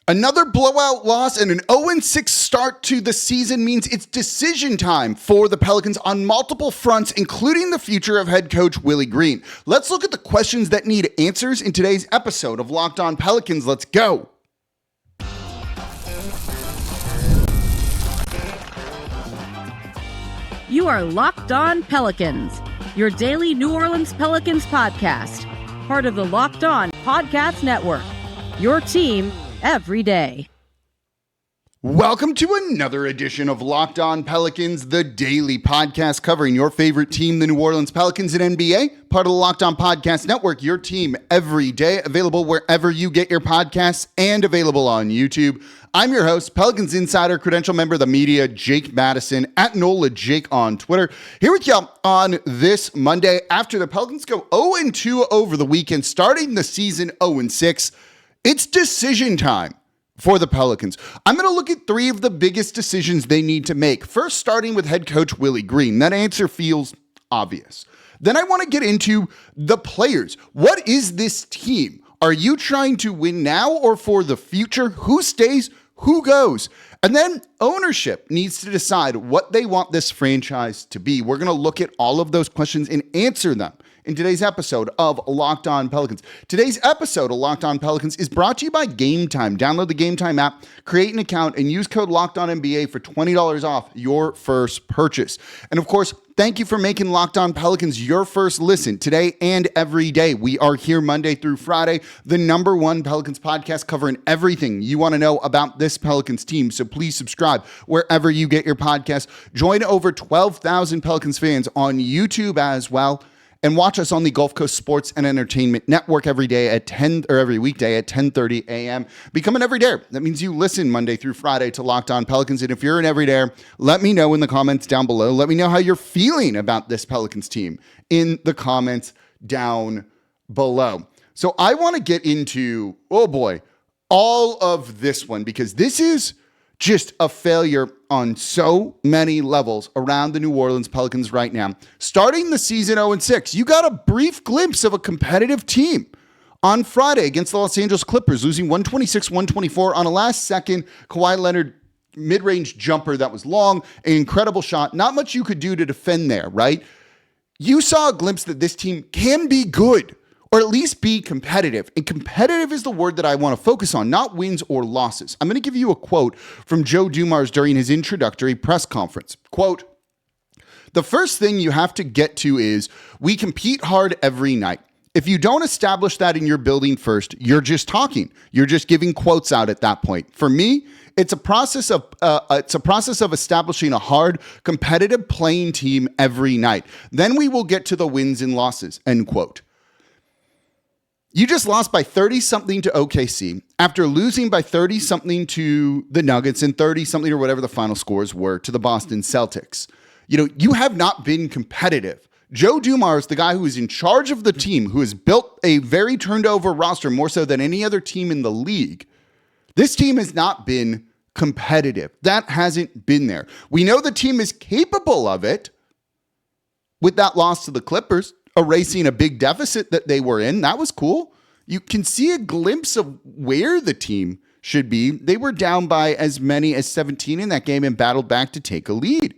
Another blowout loss and an 0-6 start to the season means it's decision time for the Pelicans on multiple fronts, including the future of head coach Willie Green. Let's look at the questions that need answers in today's episode of Locked On Pelicans. Let's go. You are Locked On Pelicans, your daily New Orleans Pelicans podcast, part of the Locked On Podcast Network, your team every day. Welcome to another edition of Locked On Pelicans, the daily podcast covering your favorite team, the New Orleans Pelicans and NBA, part of the Locked On Podcast Network, your team every day, available wherever you get your podcasts and available on YouTube. I'm your host, Pelicans Insider, credential member of the media, Jake Madison, at NOLA Jake on Twitter. Here with y'all on this Monday after the Pelicans go 0-2 over the weekend, starting the season 0-6. It's decision time for the Pelicans. I'm going to look at three of the biggest decisions they need to make. First, starting with head coach Willie Green. That answer feels obvious. Then I want to get into the players. What is this team? Are you trying to win now or for the future? Who stays? Who goes? And then ownership needs to decide what they want this franchise to be. We're going to look at all of those questions and answer them in today's episode of Locked On Pelicans. Today's episode of Locked On Pelicans is brought to you by Game Time. Download the Game Time app, create an account, and use code LOCKEDONNBA for $20 off your first purchase. And of course, thank you for making Locked On Pelicans your first listen today and every day. We are here Monday through Friday, the number one Pelicans podcast covering everything you want to know about this Pelicans team. So please subscribe wherever you get your podcast. Join over 12,000 Pelicans fans on YouTube as well. And watch us on the Gulf Coast Sports and Entertainment Network every weekday at 10:30 a.m. Become an everydayer. That means you listen Monday through Friday to Locked On Pelicans. And if you're an everydayer, let me know in the comments down below. Let me know how you're feeling about this Pelicans team in the comments down below. So I want to get into, all of this one, because this is just a failure on so many levels around the New Orleans Pelicans right now. Starting the season 0-6, you got a brief glimpse of a competitive team on Friday against the Los Angeles Clippers, losing 126-124 on a last-second Kawhi Leonard mid-range jumper that was long, an incredible shot. Not much you could do to defend there, right? You saw a glimpse that this team can be good, or at least be competitive. And competitive is the word that I want to focus on, not wins or losses. I'm going to give you a quote from Joe Dumars during his introductory press conference. Quote, "The first thing you have to get to is we compete hard every night. If you don't establish that in your building first, you're just talking. You're just giving quotes out at that point. For me, it's a process of establishing a hard, competitive playing team every night. Then we will get to the wins and losses." End quote. You just lost by 30-something to OKC after losing by 30-something to the Nuggets and 30-something or whatever the final scores were to the Boston Celtics. You have not been competitive. Joe Dumars, the guy who is in charge of the team, who has built a very turned-over roster more so than any other team in the league, this team has not been competitive. That hasn't been there. We know the team is capable of it with that loss to the Clippers, erasing a big deficit that they were in. That was cool. You can see a glimpse of where the team should be. They were down by as many as 17 in that game and battled back to take a lead.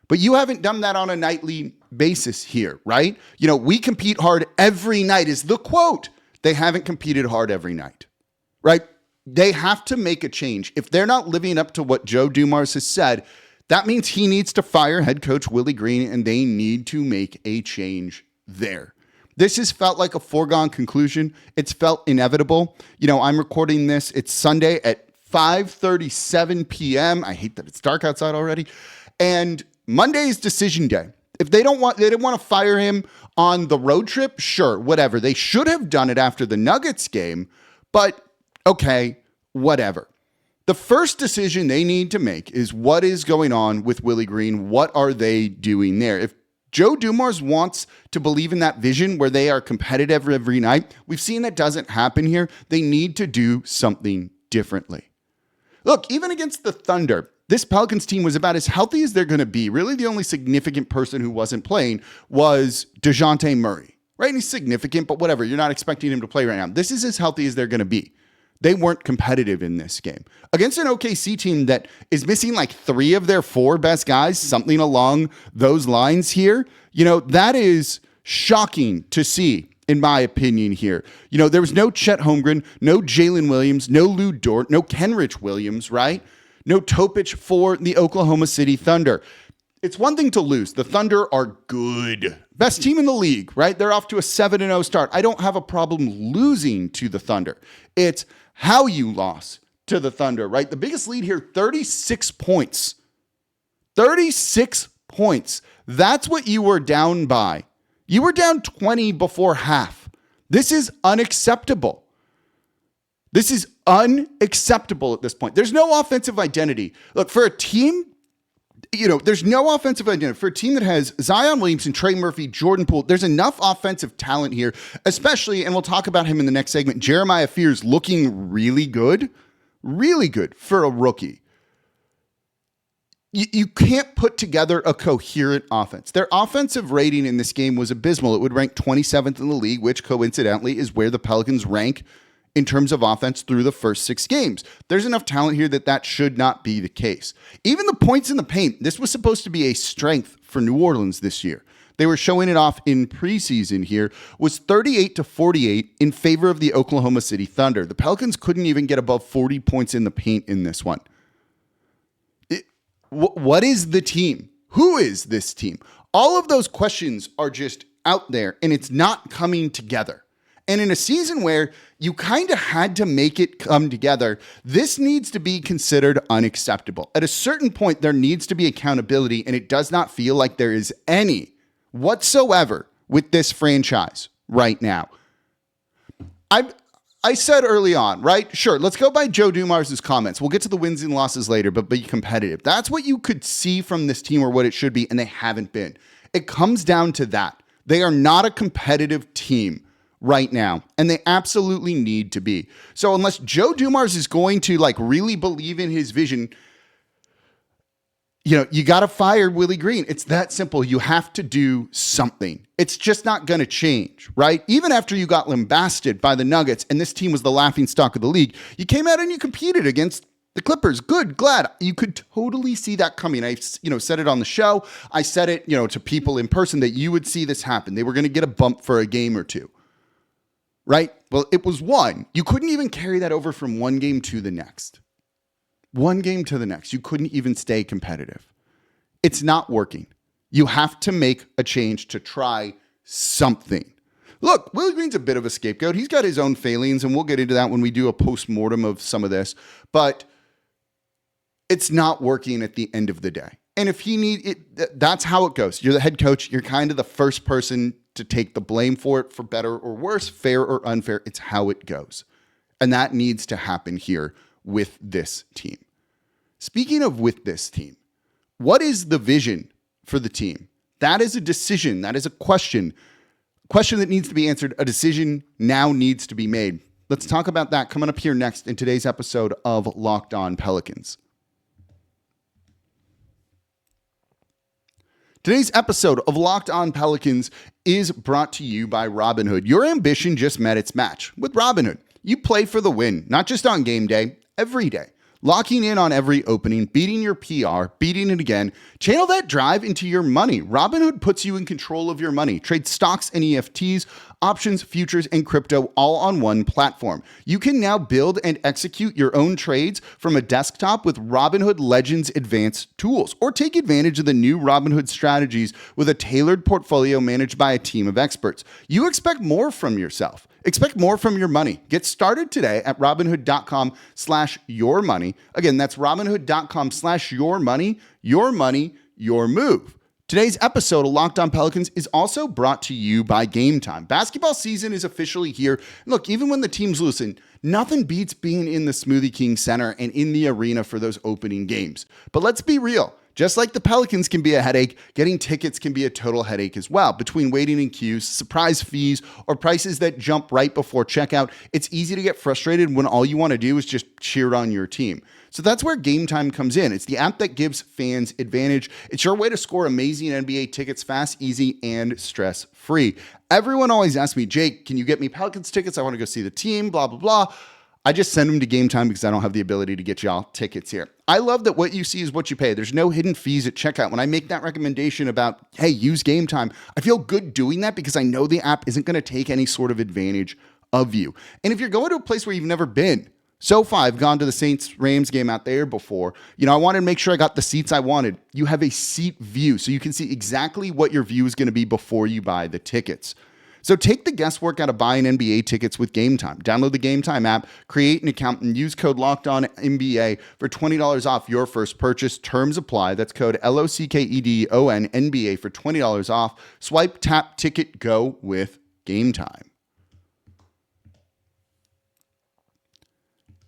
But you haven't done that on a nightly basis here, right? We compete hard every night is the quote. They haven't competed hard every night, right? They have to make a change. If they're not living up to what Joe Dumars has said, that means he needs to fire head coach Willie Green, and they need to make a change there. This has felt like a foregone conclusion. It's felt inevitable. I'm recording this. It's Sunday at 5:37 p.m. I hate that it's dark outside already. And Monday is decision day. If they didn't want to fire him on the road trip, sure, whatever. They should have done it after the Nuggets game, but okay, whatever. The first decision they need to make is what is going on with Willie Green? What are they doing there? If Joe Dumars wants to believe in that vision where they are competitive every night, we've seen that doesn't happen here. They need to do something differently. Look, even against the Thunder, this Pelicans team was about as healthy as they're going to be. Really, the only significant person who wasn't playing was DeJounte Murray, right? And he's significant, but whatever. You're not expecting him to play right now. This is as healthy as they're going to be. They weren't competitive in this game. Against an OKC team that is missing like 3 of their 4 best guys, something along those lines here, that is shocking to see, in my opinion here. There was no Chet Holmgren, no Jalen Williams, no Lou Dort, no Kenrich Williams, right? No Topic for the Oklahoma City Thunder. It's one thing to lose. The Thunder are good. Best team in the league, right? They're off to a 7-0 start. I don't have a problem losing to the Thunder. It's how you lost to the Thunder, right? The biggest lead here, 36 points. 36 points. That's what you were down by. You were down 20 before half. This is unacceptable. This is unacceptable at this point. There's no offensive identity. Look, for a team, there's no offensive identity. For a team that has Zion Williamson, Trey Murphy, Jordan Poole, there's enough offensive talent here, especially, and we'll talk about him in the next segment, Jeremiah Fears looking really good for a rookie. You can't put together a coherent offense. Their offensive rating in this game was abysmal. It would rank 27th in the league, which coincidentally is where the Pelicans rank in terms of offense through the first 6 games. There's enough talent here that should not be the case. Even the points in the paint, this was supposed to be a strength for New Orleans this year. They were showing it off in preseason here, was 38-48 in favor of the Oklahoma City Thunder. The Pelicans couldn't even get above 40 points in the paint in this one. What is the team? Who is this team? All of those questions are just out there, and it's not coming together. And in a season where you kind of had to make it come together, this needs to be considered unacceptable. At a certain point, there needs to be accountability, and it does not feel like there is any whatsoever with this franchise right now. I said early on, right? Sure, let's go by Joe Dumars' comments. We'll get to the wins and losses later, but be competitive. That's what you could see from this team or what it should be, and they haven't been. It comes down to that. They are not a competitive team right now, and they absolutely need to be. So unless Joe Dumars is going to really believe in his vision, you got to fire Willie Green. It's that simple. You have to do something. It's just not going to change, right? Even after you got lambasted by the Nuggets and this team was the laughingstock of the league, you came out and you competed against the Clippers. Good, glad. You could totally see that coming. I said it on the show. I said it, to people in person that you would see this happen. They were going to get a bump for a game or two, right? Well, it was one. You couldn't even carry that over from one game to the next. One game to the next. You couldn't even stay competitive. It's not working. You have to make a change to try something. Look, Willie Green's a bit of a scapegoat. He's got his own failings, and we'll get into that when we do a post-mortem of some of this. But it's not working at the end of the day. And if he need it, that's how it goes. You're the head coach. You're kind of the first person to take the blame for it, for better or worse, fair or unfair. It's how it goes. And that needs to happen here with this team. Speaking of with this team, what is the vision for the team? That is a decision. That is a question that needs to be answered. A decision now needs to be made. Let's talk about that coming up here next in today's episode of Locked On Pelicans. Today's episode of Locked On Pelicans is brought to you by Robinhood. Your ambition just met its match with Robinhood. You play for the win, not just on game day, every day. Locking in on every opening, beating your PR, beating it again. Channel that drive into your money. Robinhood puts you in control of your money. Trade stocks and EFTs, options, futures, and crypto all on one platform. You can now build and execute your own trades from a desktop with Robinhood Legends advanced tools, or take advantage of the new Robinhood strategies with a tailored portfolio managed by a team of experts. You expect more from yourself. Expect more from your money. Get started today at Robinhood.com/yourmoney. Again, that's Robinhood.com/yourmoney. Your money, your move. Today's episode of Locked On Pelicans is also brought to you by Game Time. Basketball season is officially here. Look, even when the teams loosen, nothing beats being in the Smoothie King Center and in the arena for those opening games. But let's be real. Just like the Pelicans can be a headache, getting tickets can be a total headache as well. Between waiting in queues, surprise fees, or prices that jump right before checkout, it's easy to get frustrated when all you want to do is just cheer on your team. So that's where Game Time comes in. It's the app that gives fans advantage. It's your way to score amazing NBA tickets fast, easy, and stress-free. Everyone always asks me, Jake, can you get me Pelicans tickets? I want to go see the team, blah, blah, blah. I just send them to Game Time because I don't have the ability to get y'all tickets here. I love that what you see is what you pay. There's no hidden fees at checkout. When I make that recommendation about, hey, use Game Time, I feel good doing that because I know the app isn't going to take any sort of advantage of you. And if you're going to a place where you've never been, SoFi, I've gone to the Saints-Rams game out there before. I wanted to make sure I got the seats I wanted. You have a seat view, so you can see exactly what your view is going to be before you buy the tickets. So take the guesswork out of buying NBA tickets with Game Time. Download the Game Time app, create an account, and use code LOCKEDONNBA for $20 off your first purchase. Terms apply. That's code LOCKEDONNBA for $20 off. Swipe, tap, ticket, go with Game Time.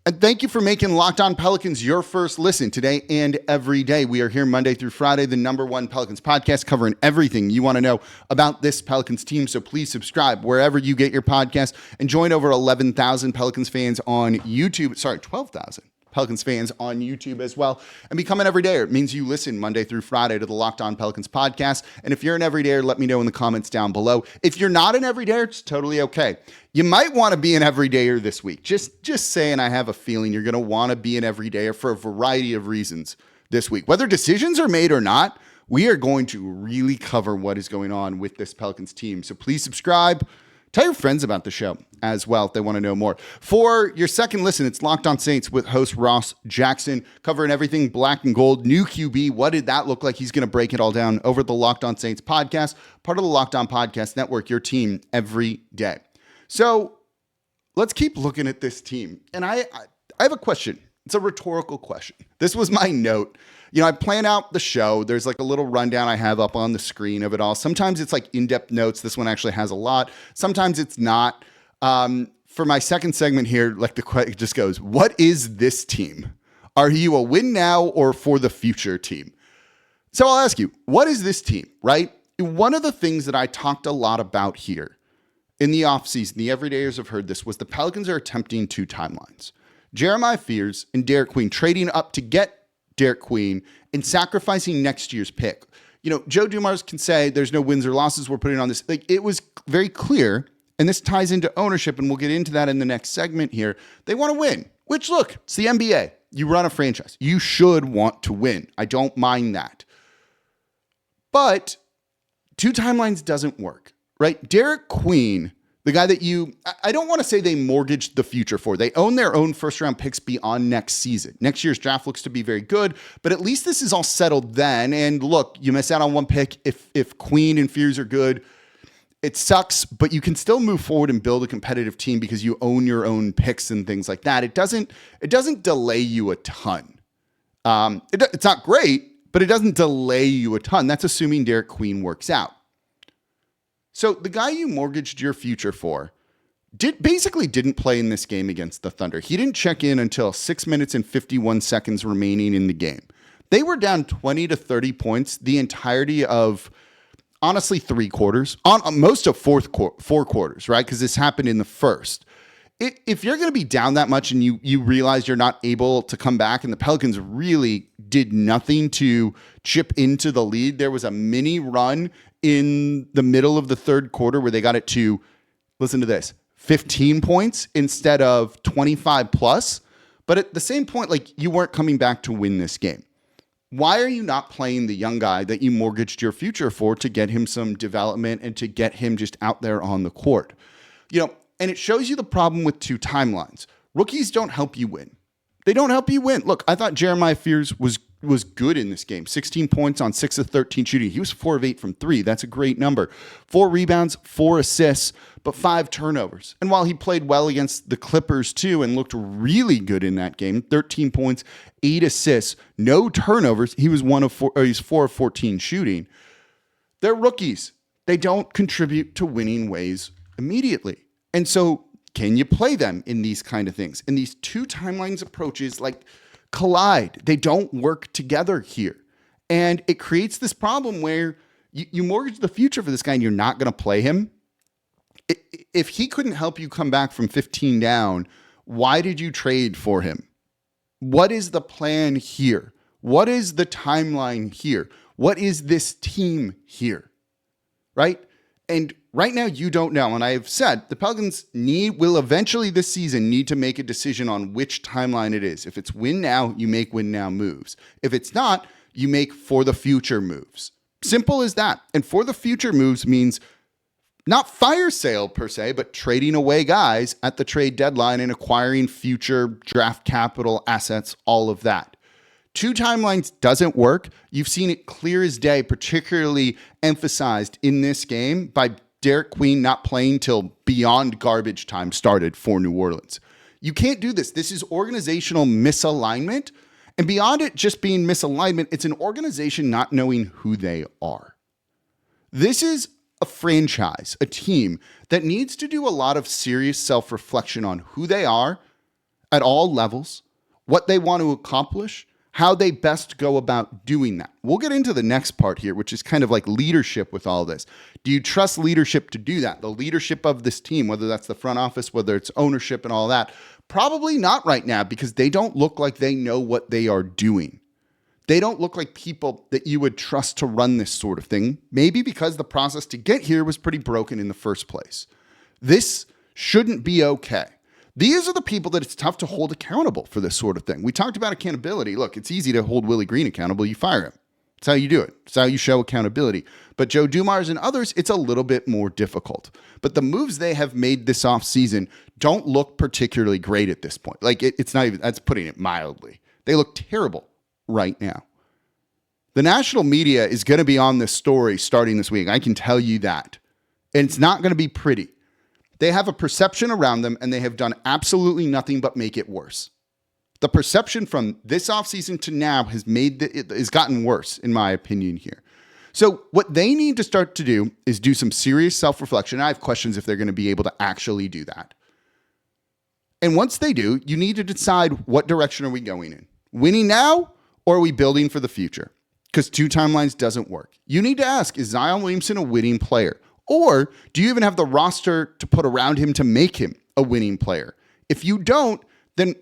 And thank you for making Locked On Pelicans your first listen today and every day. We are here Monday through Friday, the #1 Pelicans podcast, covering everything you want to know about this Pelicans team. So please subscribe wherever you get your podcast and join over 11,000 Pelicans fans on YouTube. Sorry, 12,000 Pelicans fans on YouTube as well. And become an everydayer. It means you listen Monday through Friday to the Locked On Pelicans podcast. And if you're an everydayer, let me know in the comments down below. If you're not an everydayer, it's totally okay. You might want to be an everydayer this week. Just saying, I have a feeling you're going to want to be an everydayer for a variety of reasons this week. Whether decisions are made or not, we are going to really cover what is going on with this Pelicans team. So please subscribe. Tell your friends about the show as well if they want to know more. For your second listen, it's Locked On Saints with host Ross Jackson, covering everything black and gold. New QB, what did that look like? He's going to break it all down over the Locked On Saints podcast, part of the Locked On Podcast Network, your team every day. So let's keep looking at this team. And I have a question. It's a rhetorical question. This was my note. I plan out the show. There's like a little rundown I have up on the screen of it all. Sometimes it's like in-depth notes. This one actually has a lot. Sometimes it's not. For my second segment here, it just goes, what is this team? Are you a win now or for the future team? So I'll ask you, what is this team, right? One of the things that I talked a lot about here in the offseason, the everydayers have heard this, was the Pelicans are attempting two timelines. Jeremiah Fears and Derik Queen trading up to get Derik Queen and sacrificing next year's pick. Joe Dumars can say there's no wins or losses we're putting on this. It was very clear, and this ties into ownership, and we'll get into that in the next segment here. They want to win, which, look, it's the NBA. You run a franchise. You should want to win. I don't mind that. But two timelines doesn't work, right? Derik Queen, the guy that I don't want to say they mortgaged the future for. They own their own first-round picks beyond next season. Next year's draft looks to be very good, but at least this is all settled then. And look, you miss out on one pick. If Queen and Fears are good, it sucks, but you can still move forward and build a competitive team because you own your own picks and things like that. It doesn't delay you a ton. It's not great, but it doesn't delay you a ton. That's assuming Derik Queen works out. So the guy you mortgaged your future for basically didn't play in this game against the Thunder. He didn't check in until 6 minutes and 51 seconds remaining in the game. They were down 20 to 30 points the entirety of, honestly, 3 quarters, on most of 4 quarters, right? Because this happened in the first. If you're going to be down that much and you realize you're not able to come back, and the Pelicans really did nothing to chip into the lead, there was a mini run in the middle of the third quarter where they got it to, listen to this, 15 points instead of 25 plus. But at the same point, you weren't coming back to win this game. Why are you not playing the young guy that you mortgaged your future for to get him some development and to get him just out there on the court? And it shows you the problem with two timelines. Rookies don't help you win. They don't help you win. Look, I thought Jeremiah Fears was good in this game. 16 points on 6 of 13 shooting. He was 4 of 8 from 3. That's a great number. 4 rebounds, 4 assists, but 5 turnovers. And while he played well against the Clippers too and looked really good in that game, 13 points, 8 assists, no turnovers. He was 4 of 14 shooting. They're rookies. They don't contribute to winning ways immediately. And so can you play them in these kind of things? And these two timelines approaches collide. They don't work together here. And it creates this problem where you mortgage the future for this guy and you're not going to play him. If he couldn't help you come back from 15 down, why did you trade for him? What is the plan here? What is the timeline here? What is this team here? Right? And right now, you don't know. And I have said the Pelicans will eventually this season need to make a decision on which timeline it is. If it's win now, you make win now moves. If it's not, you make for the future moves. Simple as that. And for the future moves means not fire sale per se, but trading away guys at the trade deadline and acquiring future draft capital assets, all of that. Two timelines doesn't work. You've seen it clear as day, particularly emphasized in this game by Derik Queen not playing till beyond garbage time started for New Orleans. You can't do this. This is organizational misalignment. And beyond it just being misalignment, it's an organization not knowing who they are. This is a franchise, a team that needs to do a lot of serious self-reflection on who they are at all levels, what they want to accomplish, how they best go about doing that. We'll get into the next part here, which is kind of like leadership with all this. Do you trust leadership to do that? The leadership of this team, whether that's the front office, whether it's ownership and all that, probably not right now because they don't look like they know what they are doing. They don't look like people that you would trust to run this sort of thing, maybe because the process to get here was pretty broken in the first place. This shouldn't be okay. These are the people that it's tough to hold accountable for this sort of thing. We talked about accountability. Look, it's easy to hold Willie Green accountable. You fire him. That's how you do it. It's how you show accountability. But Joe Dumars and others, it's a little bit more difficult. But the moves they have made this offseason don't look particularly great at this point. Like, it's not even, that's putting it mildly. They look terrible right now. The national media is going to be on this story starting this week. I can tell you that. And it's not going to be pretty. They have a perception around them, and they have done absolutely nothing but make it worse. The perception from this offseason to now has gotten worse, in my opinion, here. So what they need to start to do is do some serious self-reflection. I have questions if they're going to be able to actually do that. And once they do, you need to decide what direction are we going in. Winning now, or are we building for the future? Because two timelines doesn't work. You need to ask, is Zion Williamson a winning player? Or do you even have the roster to put around him to make him a winning player? If you don't, then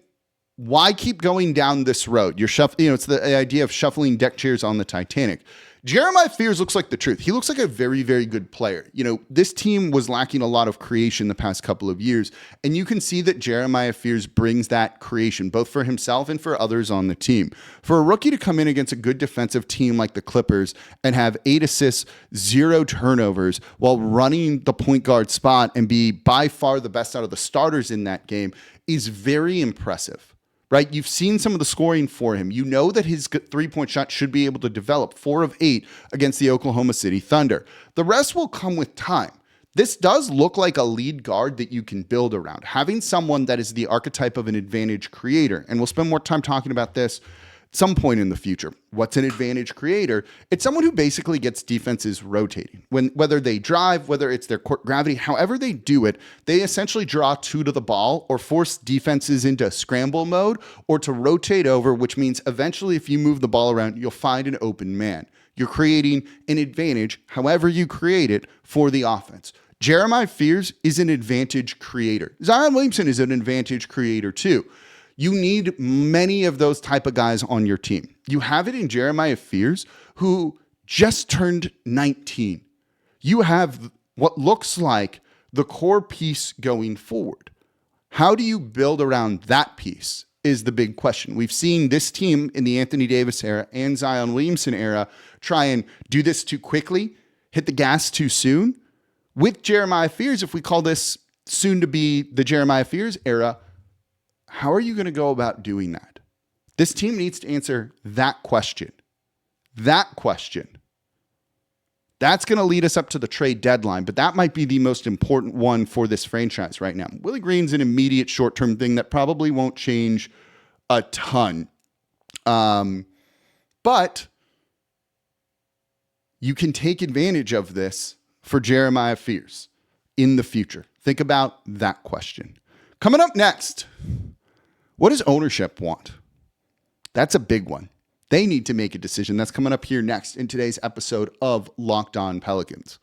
why keep going down this road? It's the idea of shuffling deck chairs on the Titanic. Jeremiah Fears looks like the truth. He looks like a very, very good player. This team was lacking a lot of creation the past couple of years, and you can see that Jeremiah Fears brings that creation, both for himself and for others on the team. For a rookie to come in against a good defensive team like the Clippers and have 8 assists, 0 turnovers, while running the point guard spot and be by far the best out of the starters in that game is very impressive. Right? You've seen some of the scoring for him. You know that his three-point shot should be able to develop 4 of 8 against the Oklahoma City Thunder. The rest will come with time. This does look like a lead guard that you can build around. Having someone that is the archetype of an advantage creator, and we'll spend more time talking about this at some point in the future. What's an advantage creator? It's someone who basically gets defenses rotating. Whether they drive, whether it's their court gravity, however they do it, they essentially draw 2 to the ball or force defenses into scramble mode or to rotate over, which means eventually if you move the ball around, you'll find an open man. You're creating an advantage, however you create it, for the offense. Jeremiah Fears is an advantage creator. Zion Williamson is an advantage creator too. You need many of those type of guys on your team. You have it in Jeremiah Fears, who just turned 19. You have what looks like the core piece going forward. How do you build around that piece is the big question. We've seen this team in the Anthony Davis era and Zion Williamson era try and do this too quickly, hit the gas too soon. With Jeremiah Fears, if we call this soon to be the Jeremiah Fears era, how are you going to go about doing that? This team needs to answer that question. That question. That's going to lead us up to the trade deadline, but that might be the most important one for this franchise right now. Willie Green's an immediate short-term thing that probably won't change a ton. But you can take advantage of this for Jeremiah Fears in the future. Think about that question. Coming up next, what does ownership want? That's a big one. They need to make a decision. That's coming up here next in today's episode of Locked On Pelicans.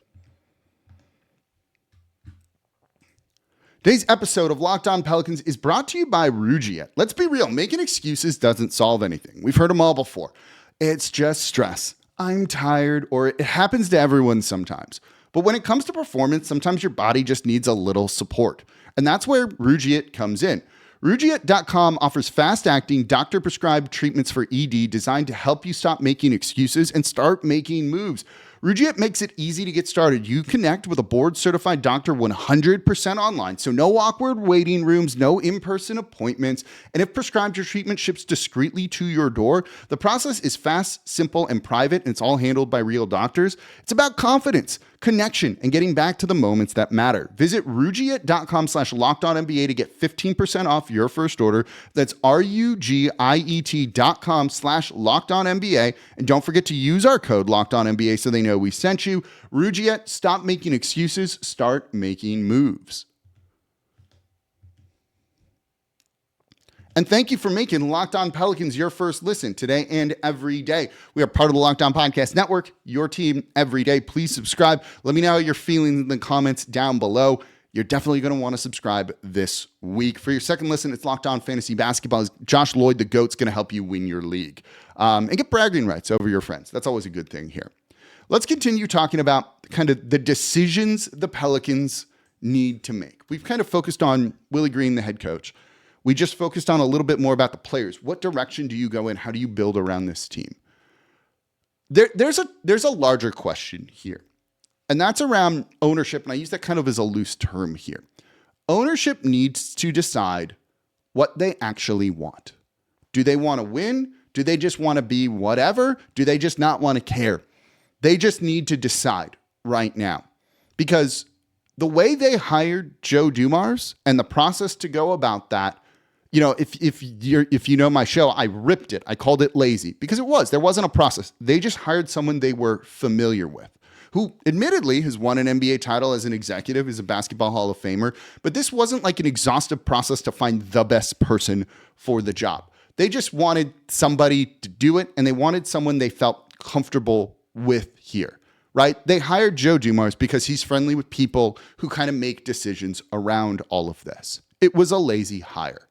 Today's episode of Locked On Pelicans is brought to you by Rugia. Let's be real, making excuses doesn't solve anything. We've heard them all before. It's just stress. I'm tired, or it happens to everyone sometimes. But when it comes to performance, sometimes your body just needs a little support. And that's where Rugiet comes in. Rugiet.com offers fast-acting, doctor-prescribed treatments for ED designed to help you stop making excuses and start making moves. Rugiet makes it easy to get started. You connect with a board-certified doctor 100% online, so no awkward waiting rooms, no in-person appointments, and if prescribed, your treatment ships discreetly to your door. The process is fast, simple, and private, and it's all handled by real doctors. It's about confidence, connection, and getting back to the moments that matter. Visit Rugiet.com/LockedOnNBA to get 15% off your first order. That's RUGIET.com/LockedOnNBA. And don't forget to use our code LockedOnNBA so they know we sent you. Rugiet, stop making excuses, start making moves. And thank you for making Locked On Pelicans your first listen today and every day. We are part of the Locked On Podcast Network, your team every day. Please subscribe. Let me know how you're feeling in the comments down below. You're definitely going to want to subscribe this week. For your second listen, it's Locked On Fantasy Basketball. Josh Lloyd, the GOAT's going to help you win your league. And get bragging rights over your friends. That's always a good thing here. Let's continue talking about kind of the decisions the Pelicans need to make. We've kind of focused on Willie Green, the head coach. We just focused on a little bit more about the players. What direction do you go in? How do you build around this team? There's a larger question here, and that's around ownership, and I use that kind of as a loose term here. Ownership needs to decide what they actually want. Do they want to win? Do they just want to be whatever? Do they just not want to care? They just need to decide right now, because the way they hired Joe Dumars and the process to go about that, you know, if you know my show, I ripped it. I called it lazy because there wasn't a process. They just hired someone they were familiar with, who admittedly has won an NBA title as an executive, is a basketball Hall of Famer. But this wasn't like an exhaustive process to find the best person for the job. They just wanted somebody to do it, and they wanted someone they felt comfortable with here, right? They hired Joe Dumars because he's friendly with people who kind of make decisions around all of this. It was a lazy hire.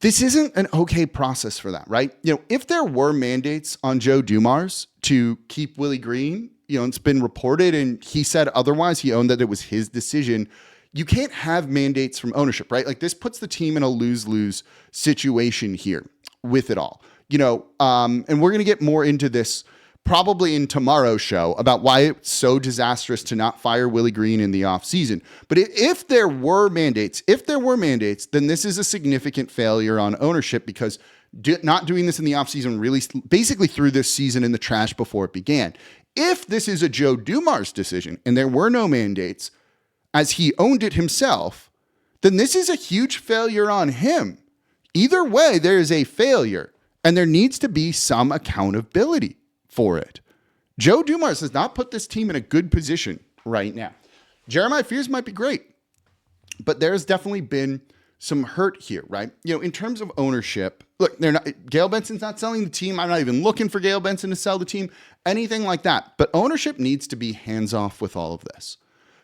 This isn't an okay process for that, right? You know, if there were mandates on Joe Dumars to keep Willie Green, you know, it's been reported and he said otherwise, he owned that it was his decision. You can't have mandates from ownership, right? Like, this puts the team in a lose-lose situation here with it all, you know, and we're going to get more into this probably in tomorrow's show about why it's so disastrous to not fire Willie Green in the offseason. But if there were mandates, then this is a significant failure on ownership, because not doing this in the offseason really basically threw this season in the trash before it began. If this is a Joe Dumars decision and there were no mandates, as he owned it himself, then this is a huge failure on him. Either way, there is a failure, and there needs to be some accountability for it. Joe Dumars has not put this team in a good position right now. Jeremiah Fears might be great, but there's definitely been some hurt here, right? You know, in terms of ownership, look, Gail Benson's not selling the team. I'm not even looking for Gail Benson to sell the team, anything like that. But ownership needs to be hands off with all of this.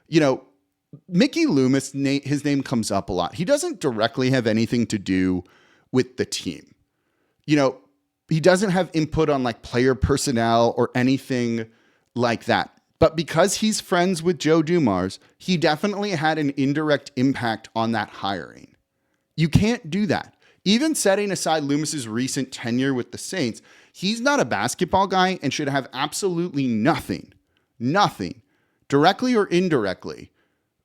You know, Mickey Loomis, his name comes up a lot. He doesn't directly have anything to do with the team. You know, he doesn't have input on like player personnel or anything like that. But because he's friends with Joe Dumars, he definitely had an indirect impact on that hiring. You can't do that. Even setting aside Loomis's recent tenure with the Saints, he's not a basketball guy and should have absolutely nothing, directly or indirectly,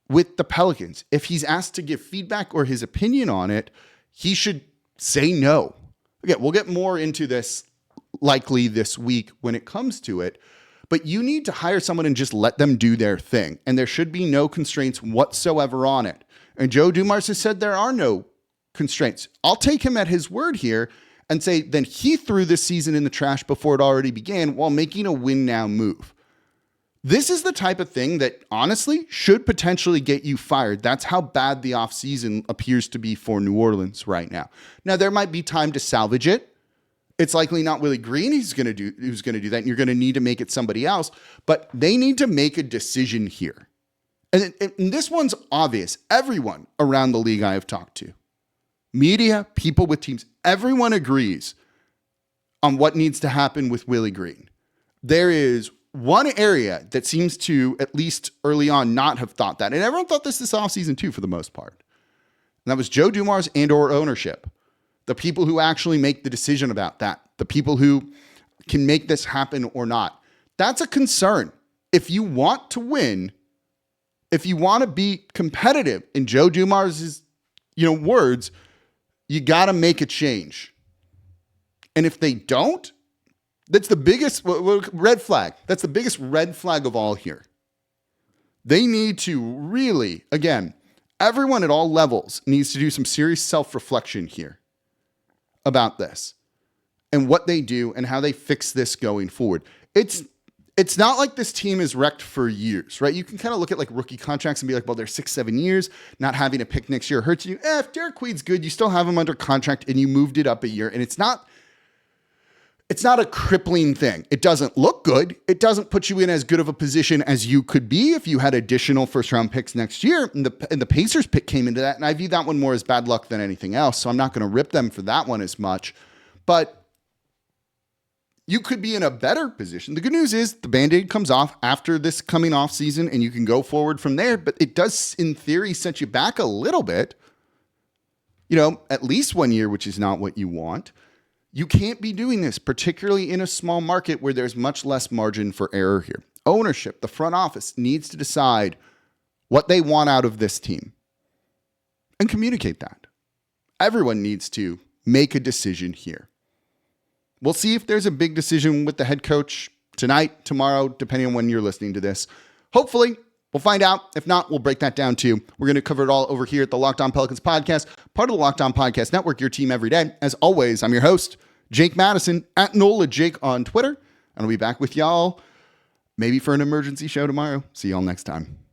with the Pelicans. If he's asked to give feedback or his opinion on it, he should say no. Again, we'll get more into this likely this week when it comes to it, but you need to hire someone and just let them do their thing. And there should be no constraints whatsoever on it. And Joe Dumars has said there are no constraints. I'll take him at his word here and say then he threw this season in the trash before it already began while making a win now move. This is the type of thing that honestly should potentially get you fired. That's how bad the offseason appears to be for New Orleans right now. Now, there might be time to salvage it. It's likely not Willie Green who's going to do that, and you're going to need to make it somebody else. But they need to make a decision here. And this one's obvious. Everyone around the league I have talked to, media, people with teams, everyone agrees on what needs to happen with Willie Green. There is one area that seems to, at least early on, not have thought that. And everyone thought this offseason too, for the most part. And that was Joe Dumars and or ownership. The people who actually make the decision about that. The people who can make this happen or not. That's a concern. If you want to win, if you want to be competitive, in Joe Dumars' words, you got to make a change. And if they don't, that's the biggest red flag. That's the biggest red flag of all here. They need to really, again, everyone at all levels needs to do some serious self-reflection here about this and what they do and how they fix this going forward. It's not like this team is wrecked for years, right? You can kind of look at like rookie contracts and be like, well, they're 6-7 years. Not having a pick next year hurts you. If Derik Queen's good, you still have him under contract and you moved it up a year. And it's not a crippling thing. It doesn't look good. It doesn't put you in as good of a position as you could be if you had additional first-round picks next year. And the Pacers pick came into that, and I view that one more as bad luck than anything else, so I'm not going to rip them for that one as much. But you could be in a better position. The good news is the Band-Aid comes off after this coming off season, and you can go forward from there. But it does, in theory, set you back a little bit. At least 1 year, which is not what you want. You can't be doing this, particularly in a small market where there's much less margin for error here. Ownership, the front office, needs to decide what they want out of this team and communicate that. Everyone needs to make a decision here. We'll see if there's a big decision with the head coach tonight, tomorrow, depending on when you're listening to this. Hopefully, we'll find out. If not, we'll break that down too. We're going to cover it all over here at the Locked On Pelicans podcast, part of the Locked On Podcast Network, your team every day. As always, I'm your host, Jake Madison, at NOLA Jake on Twitter. And I'll be back with y'all maybe for an emergency show tomorrow. See y'all next time.